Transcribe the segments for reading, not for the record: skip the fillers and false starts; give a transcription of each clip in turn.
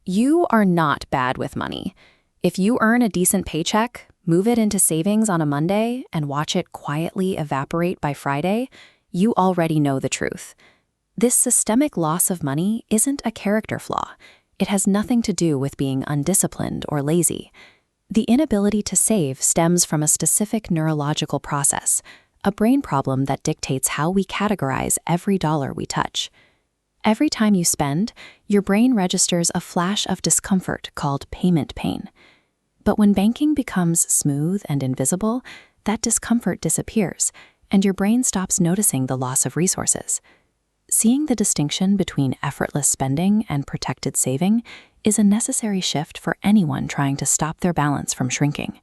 You are not bad with money. If you earn a decent paycheck, move it into savings on a Monday, and watch it quietly evaporate by Friday, you already know the truth. This systemic loss of money isn't a character flaw. It has nothing to do with being undisciplined or lazy. The inability to save stems from a specific neurological process, a brain problem that dictates how we categorize every dollar we touch. Every time you spend, your brain registers a flash of discomfort called payment pain. But when banking becomes smooth and invisible, that discomfort disappears, and your brain stops noticing the loss of resources. Seeing the distinction between effortless spending and protected saving is a necessary shift for anyone trying to stop their balance from shrinking.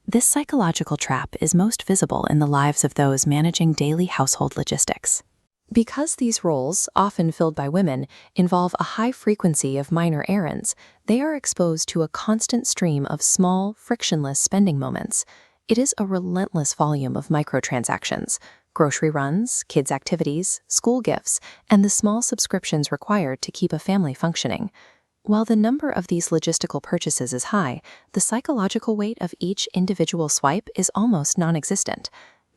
This psychological trap is most visible in the lives of those managing daily household logistics. Because these roles, often filled by women, involve a high frequency of minor errands, they are exposed to a constant stream of small, frictionless spending moments. It is a relentless volume of microtransactions, grocery runs, kids' activities, school gifts, and the small subscriptions required to keep a family functioning. While the number of these logistical purchases is high, the psychological weight of each individual swipe is almost non-existent.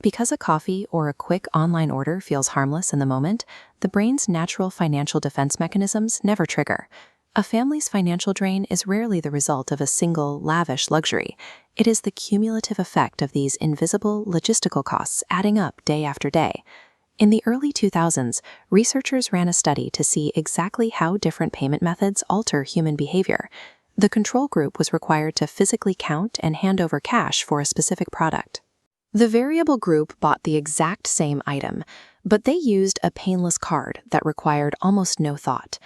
Because a coffee or a quick online order feels harmless in the moment, the brain's natural financial defense mechanisms never trigger. A family's financial drain is rarely the result of a single, lavish luxury. It is the cumulative effect of these invisible logistical costs adding up day after day. In the early 2000s, researchers ran a study to see exactly how different payment methods alter human behavior. The control group was required to physically count and hand over cash for a specific product. The variable group bought the exact same item, but they used a painless card that required almost no thought.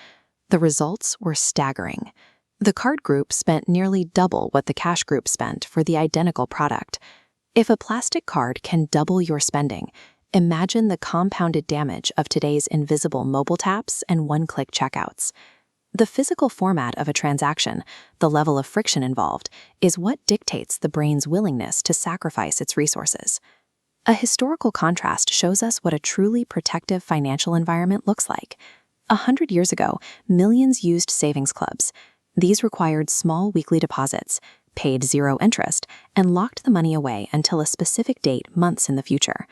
The results were staggering. The card group spent nearly double what the cash group spent for the identical product. If a plastic card can double your spending, imagine the compounded damage of today's invisible mobile taps and one-click checkouts. The physical format of a transaction, the level of friction involved, is what dictates the brain's willingness to sacrifice its resources. A historical contrast shows us what a truly protective financial environment looks like. 100 years ago, millions used savings clubs. These required small weekly deposits, paid zero interest, and locked the money away until a specific date months in the future.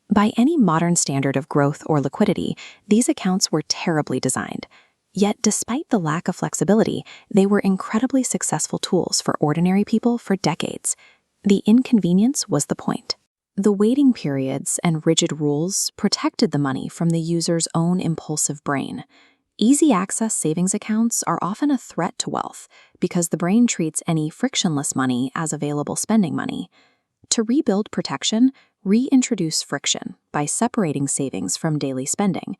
By any modern standard of growth or liquidity, these accounts were terribly designed. Yet, despite the lack of flexibility, they were incredibly successful tools for ordinary people for decades. The inconvenience was the point. The waiting periods and rigid rules protected the money from the user's own impulsive brain. Easy-access savings accounts are often a threat to wealth because the brain treats any frictionless money as available spending money. To rebuild protection, reintroduce friction by separating savings from daily spending.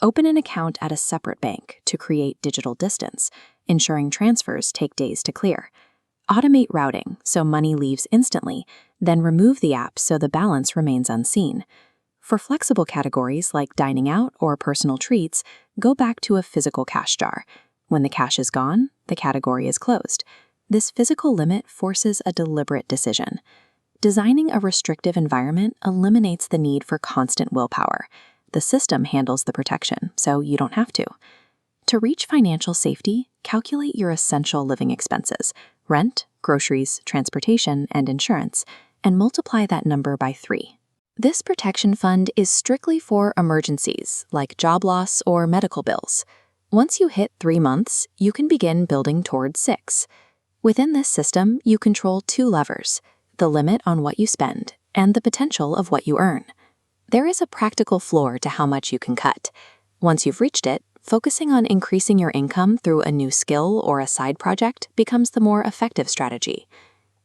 Open an account at a separate bank to create digital distance, ensuring transfers take days to clear. Automate routing so money leaves instantly, then remove the app so the balance remains unseen. For flexible categories like dining out or personal treats, go back to a physical cash jar. When the cash is gone, the category is closed. This physical limit forces a deliberate decision. Designing a restrictive environment eliminates the need for constant willpower. The system handles the protection, so you don't have to. To reach financial safety, calculate your essential living expenses, rent, groceries, transportation, and insurance, and multiply that number by 3. This protection fund is strictly for emergencies, like job loss or medical bills. Once you hit 3 months, you can begin building towards 6. Within this system, you control 2 levers: the limit on what you spend and the potential of what you earn. There is a practical floor to how much you can cut. Once you've reached it, focusing on increasing your income through a new skill or a side project becomes the more effective strategy.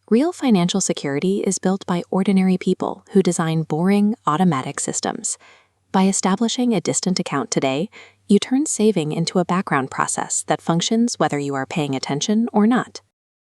Real financial security is built by ordinary people who design boring, automatic systems. By establishing a distant account today, you turn saving into a background process that functions whether you are paying attention or not.